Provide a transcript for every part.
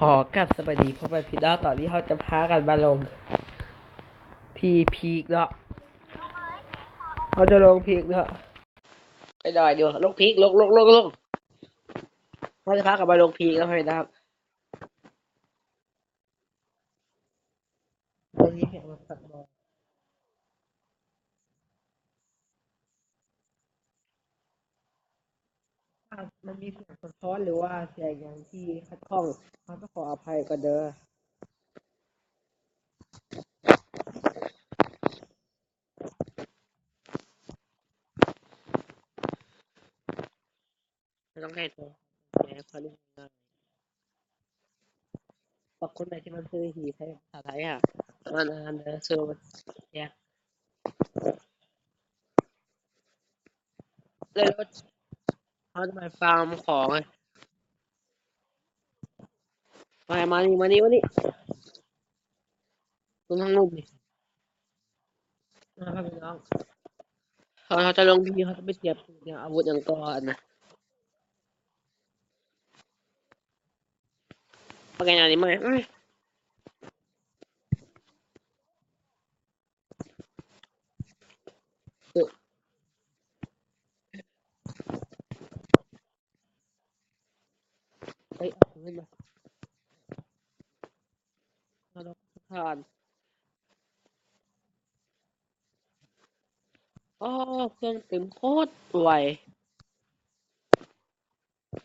ขอกับสวัสดีพ่อแม่พี่น้องตอนนี้เขาจะพากันมาลงพีกเนาะเขาจะลงพีกเนาะไปหน่อยเดี๋ยวลงพีกลงเขาจะพากันมาลงพีกแล้วให้นะครับตอนนี้เห็นมันตัดบอลถ้ามันมีเสียงสะท้อนหรือว่าเสียงอย่างที่ขัดข้องเขาต้องขออภัยกันเด้อไม่ต้องให้ตัวแม่พอรู้งานบางคนไหนที่มันซื้อหีใช้ภาษาไทยอ่ะมันอ่านเด้อซื้อมันแยกเลยรถเขาจะมาฟาร์มของมานี่ตรงทางนู้นนี่นะครับพี่น้อง เขาจะลงพีเขาจะไปเสียบเนี่ยอาวุธอย่างก่อนนะประกันอะไรไหมเออเฮ้ยเอาขึ้นมาเราลองผ่านอ๋อเครื่องเต็มโคตรไว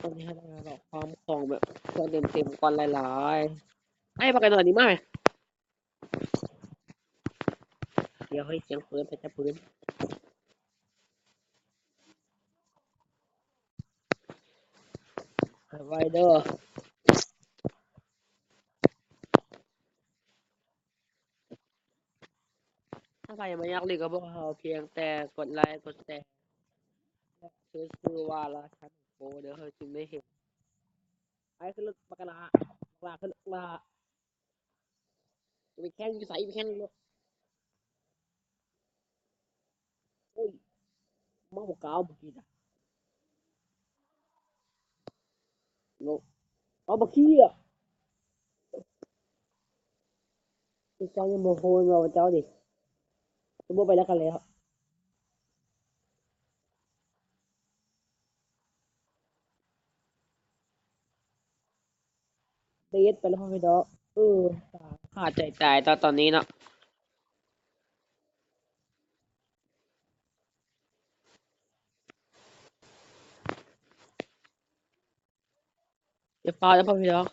ตอนนี้เราเราความของแบบเครื่องเต็มก่อนหลายๆไอ้ประกันอะไรไหมเดี๋ยวให้เสียงปืนไปจับปืนไวเดอร์ถ้าใครยังไม่อยากเล่นก็บอกเขาเพียงแต่กดไลค์กดแชร์ชื่อว่าราชันโปเดี๋ยวเขาจึงได้เห็นไอ้คือลึกประกันลาคือลึกลาไปแข่งอยู่ใส่ไปแข่งรถโอ้ยเมาเก่าเมื่อกี้นะโลเอาเมื่อกี้อ่ะ เจ้ายังโมโหเราเจ้าดิจะโมไปแล้วกันแล้วเตียดไปแล้วพี่ดอกเออขาดใจตายตอนนี้เนาะจะเฝ้าแล้วพี่ดอก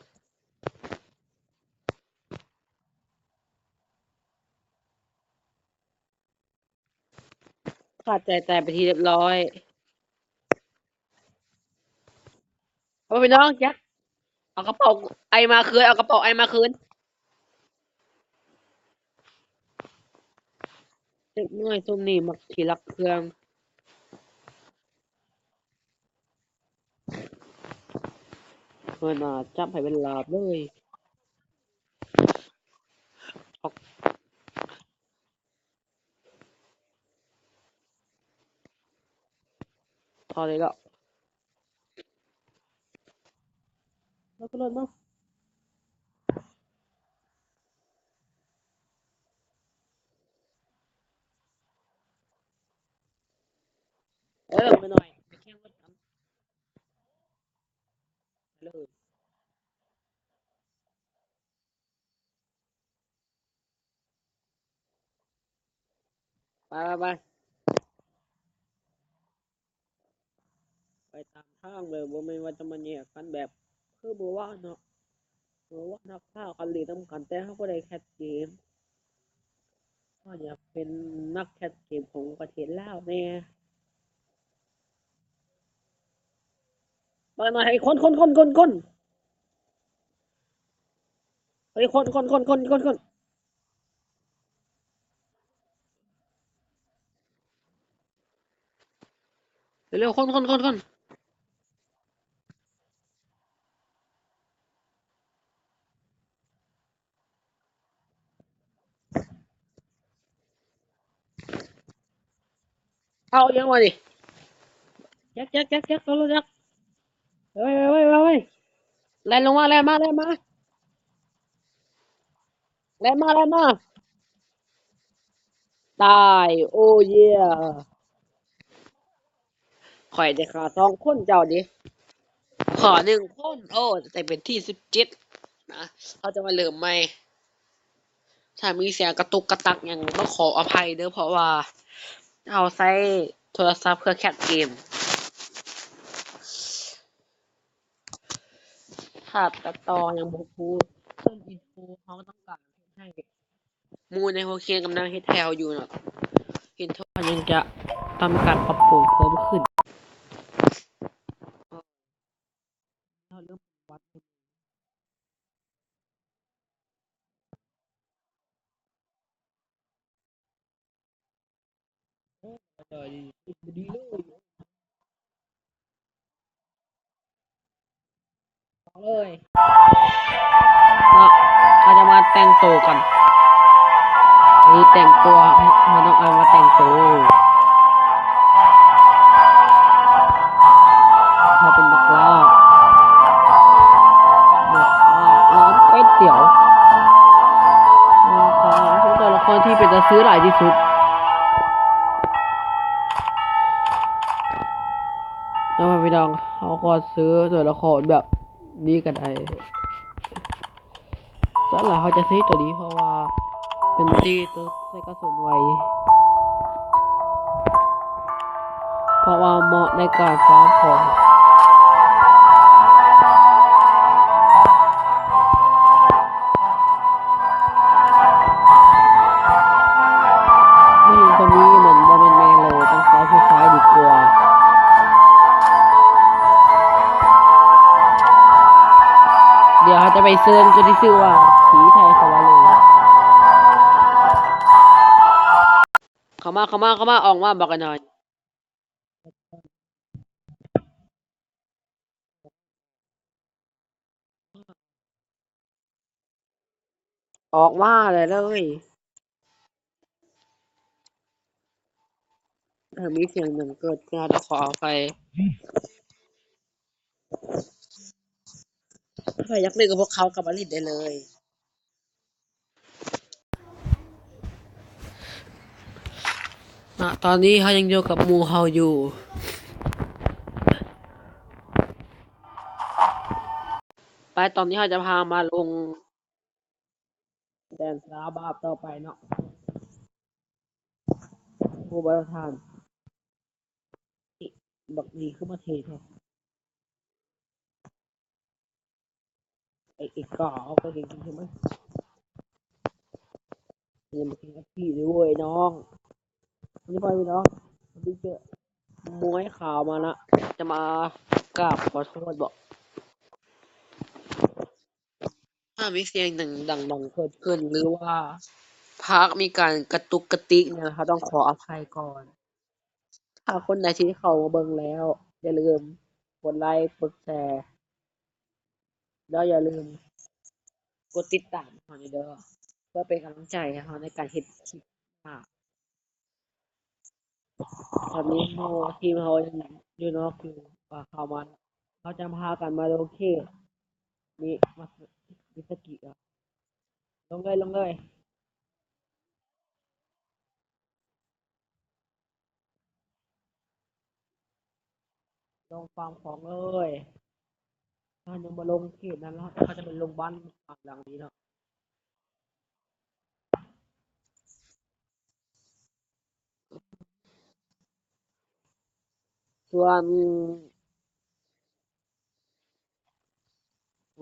ขาดใจตายไปทีเรียบร้อยเอาพี่น้องแจ็คเอากระเป๋าไอมาคืนเอากระเป๋าไอมาคืนเด็กน้อยซุ่มนี่มักขี่รักเครื่องเมื่อน่าจับให้เป็นลาบเลยออกพอเลยแล้วแล้วก็เลยมั้งไปหน่อยไปแข่งรถกันเลยไปไปตามทางเลยว่าไม่ว่าจะมาเนี่ยกันแบบคือบัวว่าเนาะบัวว่านักข่าวกันหลีต้องกันแต่เขาก็ได้แคสเกม ก็อยากเป็นนักแคสเกมของประเทศลาวแน่มาหน่อยให้คนเฮ้ยคนเร็วๆคนเอายังมาดิแจ็คเขารู้จักเฮ้ยแล่นลงมาแล่นมา แล้วมาตายโอ้เย่ข่อยได้ขา2 คนเจ้าดิขอ1 คนโอ้แต่เป็นที่17นะเขาจะมาเริ่มใหม่ถ้ามีเสียงกระตุกกระตักหยังต้องขออภัยเด้อเพราะว่าเอาใช้โทรศัพท์เพื่อแคสเกมถ้าตัดต่อยังบ่พูดเพิ่มอินโฟเขาก็ต้องการให้หมู่ในโฮเคียนกำลังเฮ็ดแถวอยู่เนาะเห็นว่ายังจะทำการปรับปรุงเพิ่มขึ้นเราเริ่มวัดดีเลยเลยเนาะเราจะมาแต่งตัวกันหรือแต่งตัวเราต้องเอามาแต่งตัวเขาเป็นนักล่าร้านก๋วยเตี๋ยวของตัวละครที่เป็นจะซื้อหลายที่สุดแล้วมาไปลองเขาก็ซื้อตัวละครแบบนี้กันได้ส่วนหลายเขาจะซื้อตัวนี้เพราะว่าเป็นตีตัวใช้กระสุนไวเพราะว่าเหมาะในการฟาร์มของไม่เห็นตัวนี้เหมือนบอมเมนแมนเลยต้องใช้ผู้ซ้ายดีกว่าเดี๋ยวเขาจะไปเซิร์นตัวที่ชื่อว่าผีไทยเขาว่าเลยเข้ามาออกมาบอกกันหน่อยออกมาเลยมีเสียงหนึ่งเกิดงานขอไปถ้าอยากเล่นกับพวกเขากับมาลิดได้เลยตอนนี้เขายังอยู่กับหมูเฮาอยู่ไปตอนนี้เขาจะพามาลงแดนสาบาปต่อไปเนาะผู้บริหารบักดีขึ้นมาเทแท้ไอ้ก่อเอาไปจริงๆใช่ไหมยังมากินกับพี่ด้วยน้องวันนี้ไปพี่น้องวันนี้เจอมวยข่าวมาละจะมากราบขอโทษบอกถ้ามีเสียงหนึ่งดังๆเกิดขึ้นหรือว่าพักมีการกระตุกกระติกเนี่ยเขาต้องขออภัยก่อนถ้าคนไหนที่เขามาเบิ่งแล้วอย่าลืมกดไลค์กดแชร์แล้วอย่าลืมกดติดตามเขาเด้อเพื่อเป็นกำลังใจให้เขาในการเฮ็ดคลิปอ่าตอนนี้เราทีมเขายังอยู่นอกอยู่เข้ามาเขาจะพากันมาลงเขตนี่มามิสกิอ่ะลงเลยลงฟาร์มของเลยถ้ายังมาลงเขตนั้นแล้วเขาจะเป็นลงบ้านหลังนี้เนาะส่วน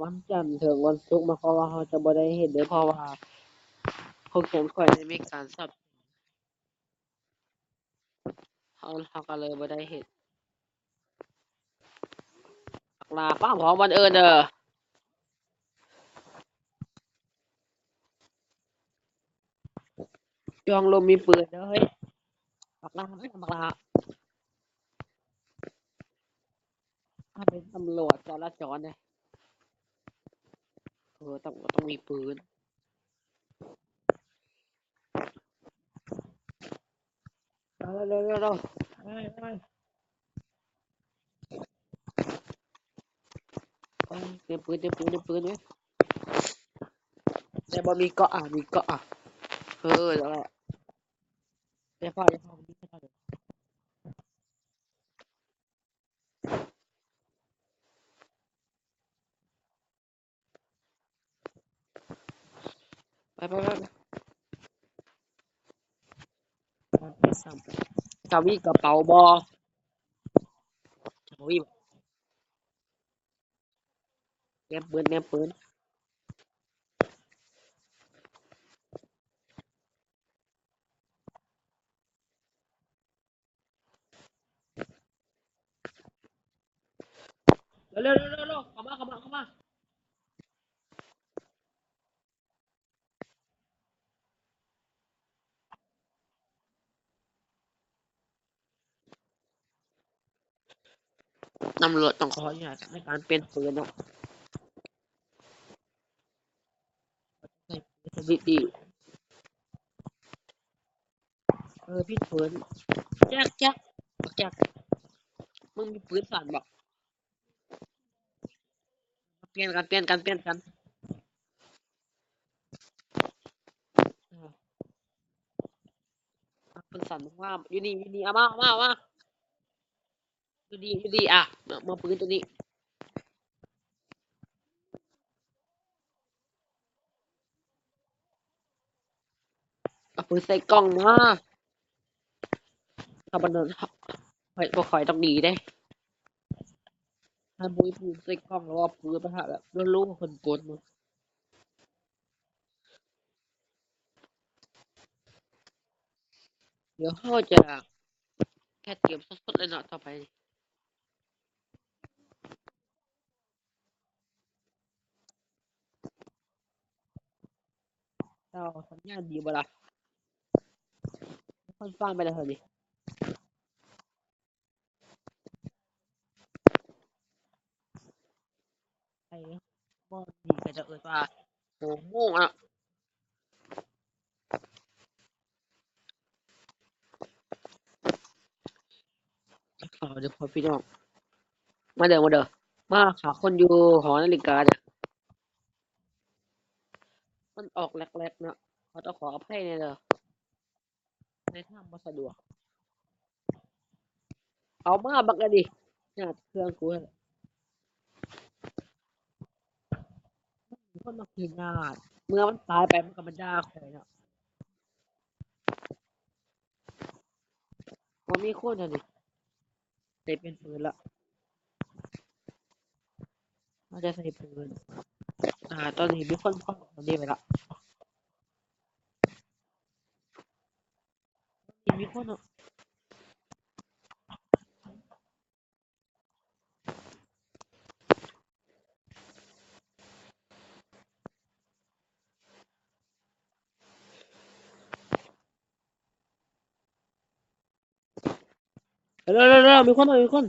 วันจันทร์ถึงวันศุกร์มาเพราะว่าเขาจะบ่ได้เห็นเด้อเพราะว่าโปรแกรมข่อยได้มีการสับเขาก็เลยบ่ได้เฮ็ดลาป้าของวันเด้อจองลมมีปืนเด้อเฮ้ยบักลาถ้าเป็นตำรวจจราจรเนี่ยต้องมีปืนเร็วไปเตรียมปืนเว้ย แต่บอมีเกาะมีเกาะแล้วแหละเดี๋ยวพอมีแค่นั้นเดี๋ยวไปไปซ้ำจะมีกระเป๋าบอจะมีแนมปืนเร็วเข้ามาตำรวจต้องขออนุญาตในการเปลี่ยนปืนเนาะในสวิตดีพี่ปืนแจ็คมึงมีปืนสั่นบอกเปลี่ยนกันปืนสั่นมึงว่าอยู่นี่เอามาอยู่ดีอ่ะมาปืนตัวนี้เอาปืนใส่กล่องมาถ้าบันเดินบ่ค่อยต้องหนีเด้ถ้าบุยปืนใส่กล่องแล้วว่าปืนประทะแบบรู้ว่าคนกดมึงเดี๋ยวเขาจะแค่เตรียมสดๆเลยเนาะต่อไปเราสัญญาณดีบ่ล่ะค่อนข้างไปแล้วเหรอนี่ไอ้บ่ดีก็จะว่าโอ้โมงอ่ะเดี๋ยวพอพี่น้องมาเด้อมาขาคนอยู่หอนาฬิกาเนี่ยมันออกแรกๆเนาะเขาต้องขออภัยเนี่ยเด้อในทางบ่สะดวกเอามาบักอะดิเนี่ยเครื่องกูเนี่ยมีคนมาคืนงานเมื่อมันตายไปมันก็มาด่าข่อยเนาะบ่มีคนอะดิได้เป็นปืนละมันจะใส่ปืนตอนนี้มีคนพ้องตอนนี้ไปละมีคนอะเร็วมีคนมีคน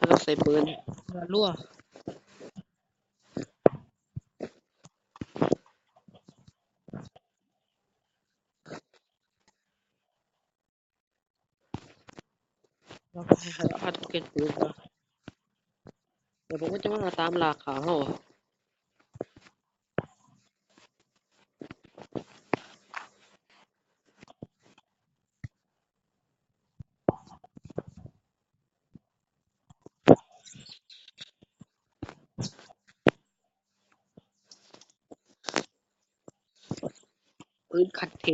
เราใส่ปืนรั่วเราก็ให้เขาพัดเก็บปืนมาเดี๋ยวผมก็จะมาตามลากขาเขาปืนคัดเท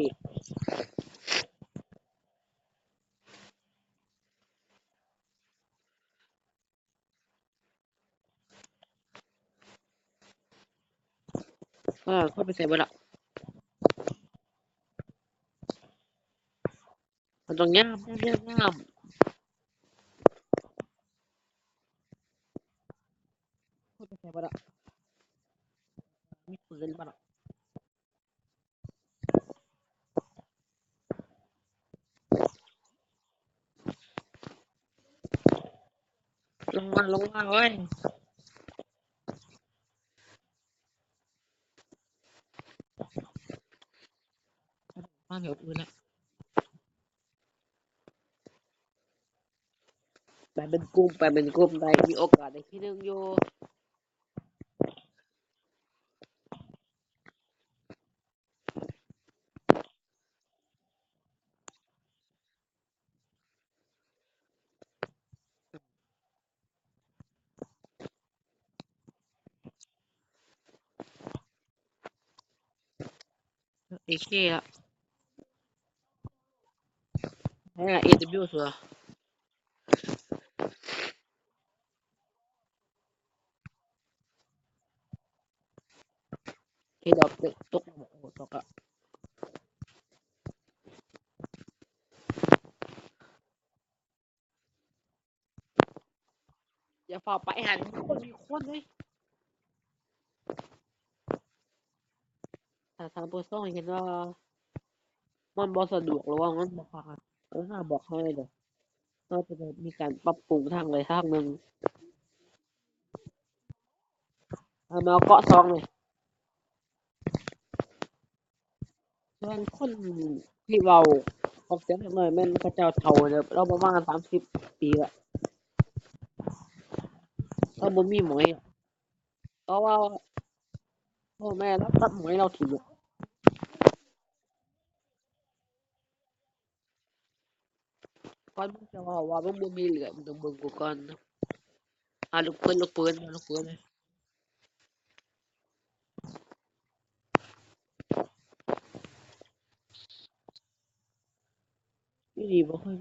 เข้าไปใส่บ่ละมันต้องย่ามเข้าไปใส่บ่ละมีปืนบ่ละ ลงมาเว้ยมาเดี๋ยวปืนละไปเป็นกลุ่มได้มีโอกาสได้ที่หนึ่งอยู่เอเคละให้ละAWสัวเอดอกตกโอ้โหตกอะอย่าฝ่าไปหันมีคนเลยแต่ทางโปรโซ่เห็นว่ามันบ่สะดวกหรือว่ามันบ่พานห้าบอกให้เลยเดี๋ยวเราจะมีการปรับปรุงทางใดทางหนึ่งเอามาเกาะซองเลยส่วนคนที่เราออกเสียงหน่อยแม่นพระเจ้าเฒ่าเนี่ยเราประมาณ30 ปีละเราบ่มีหมวยเพราะว่าพ่อแม่เราตัดหมวยเราถิ่มอะก่อนมึงจะว่ามึงบ่มีเหลือมึงต้องเบิ่งกูก่อนลูกปืนเลยนี่ดีบ่ค่อย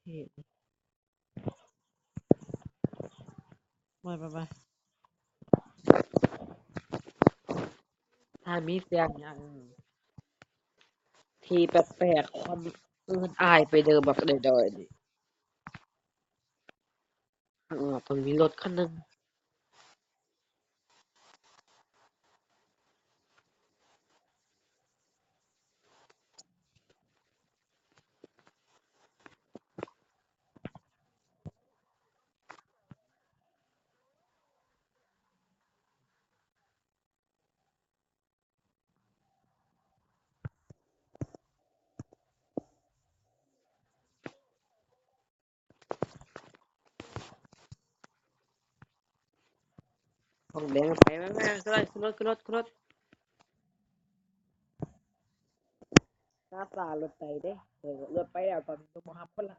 เท่ไปถ้ามีเสียงอย่างที่แปลกๆความอื่นอายไปเดิมแบบดอยๆนี่ต้องมีรถคันหนึงต้องแดงไปแม่ขึ้นรถหน้าตารถไปเด้รถไปแล้วตอนนี้ต้องมารับคนละ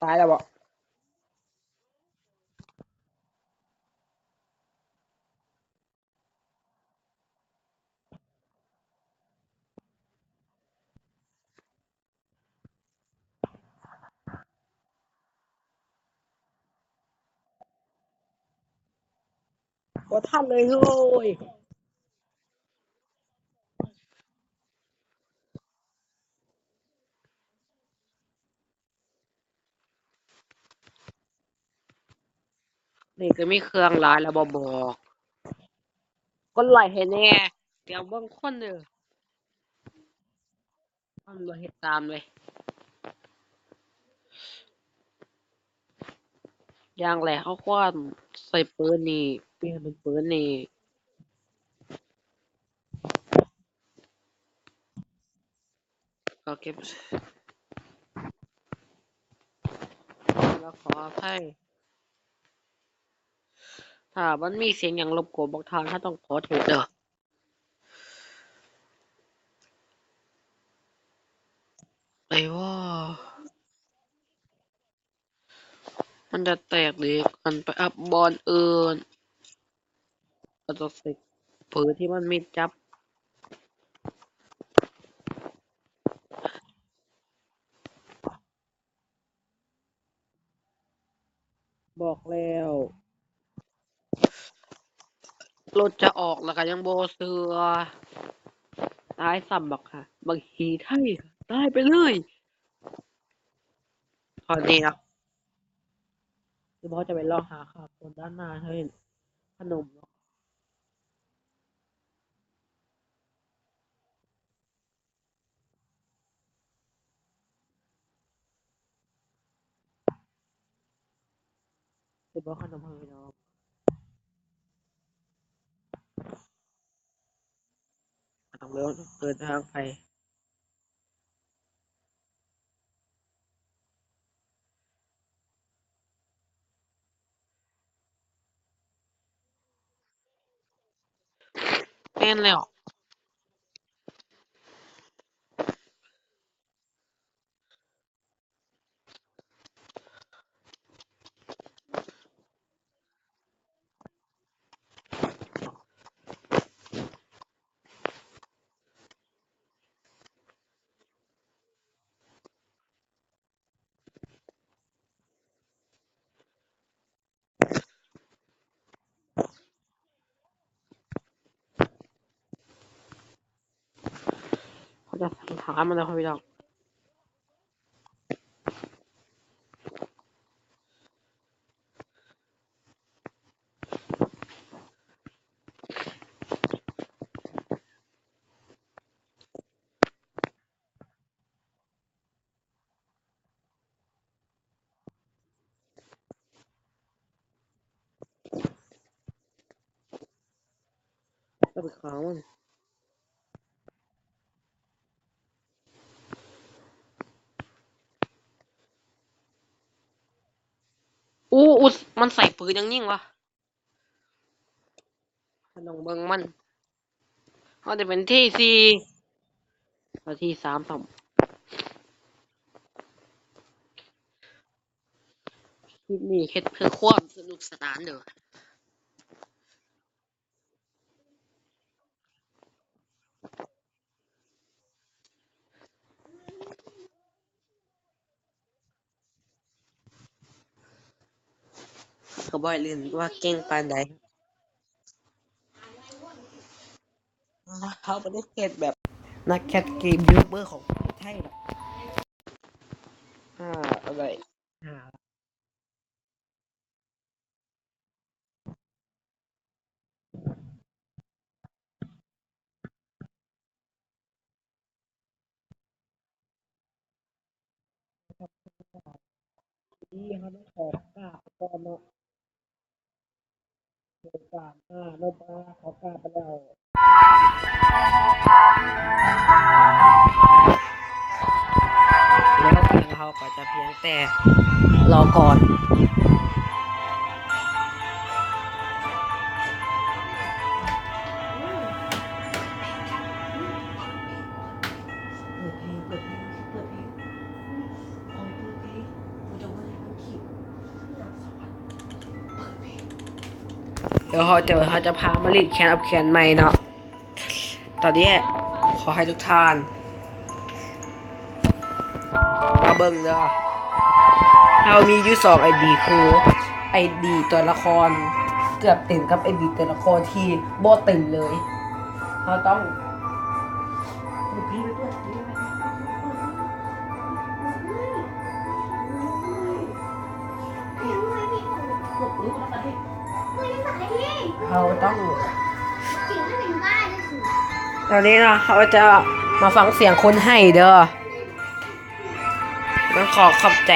ตายแล้วบ่บ่ทันเลยเฮ้ยนี่ก็มีเครื่องหลายแล้วบ่บอกกดไลค์ให้แหน่เดี๋ยวเบิ่งคนเด้อมันบ่เฮ็ดตามเลยอย่างแรกเขาควรใส่ปืนนี่เปลี่ยนเป็นปืนนี่ก็เก็บแล้วขออภัยถ้ามันมีเสียงหยังรบกวนบอกทางถ้าต้องขอโทษเด้อไอ้ว่ามันจะแตกดีกันไปอัพบอลอื่นก็ต้องใส่ปืนที่มันมีจับ บอกแล้วรถจะออกแล้วก็ยังโบเสือตายซ้ำบักค่ะบางทีไทยค่ะตายไปเลยตอนนี้นะคือพ่อจะไปลองหาข่าวคนด้านหน้าให้ขนมเนาะคือพ่อขนมให้เนาะต้องเดินทางไปแน่นแล้วเขาจะสั่งถามมาแล้วพี่น้องก็ไปค้างมันอุ๊มันใส่ปืนยังยิ่งวะขนมเบิงมันเขาจะเป็นที่สี่ที่สามต่ำคลิปนี้แค่เพื่อความสนุกสนานเด้อก็บ่อยลืมว่าเก่งปานใดเขาไม่ได้เกตแบบนักแคทเกมยูทูบเบอร์ของประเทศไทยหรอกอะไรอ่าที่เขาต้องขอกราบก่อนเนาะโอกาสโนบาขอกราบไปแล้วแล้วเพียงเขาก็จะเพียงแต่รอก่อนเปิดเพลงเปิดเพลงเปิดเพลงเอาเปิดเพลงกูจะว่าให้มันขีดเดี๋ยวเขาจะพามาลีดแคนอัพแคนใหม่เนาะตอนนี้ขอให้ทุกท่านมาเบิ่งเด้อเรามีอยู่สองไอดีคือไอดีตัวละครเกือบเต็มกับไอดีตัวละครที่โบเต็มเลยเราต้องพี่ไปด้วยเราต้องตอนนี้นะเขาจะมาฟังเสียงคนให้เด้อต้องขอขอบใจ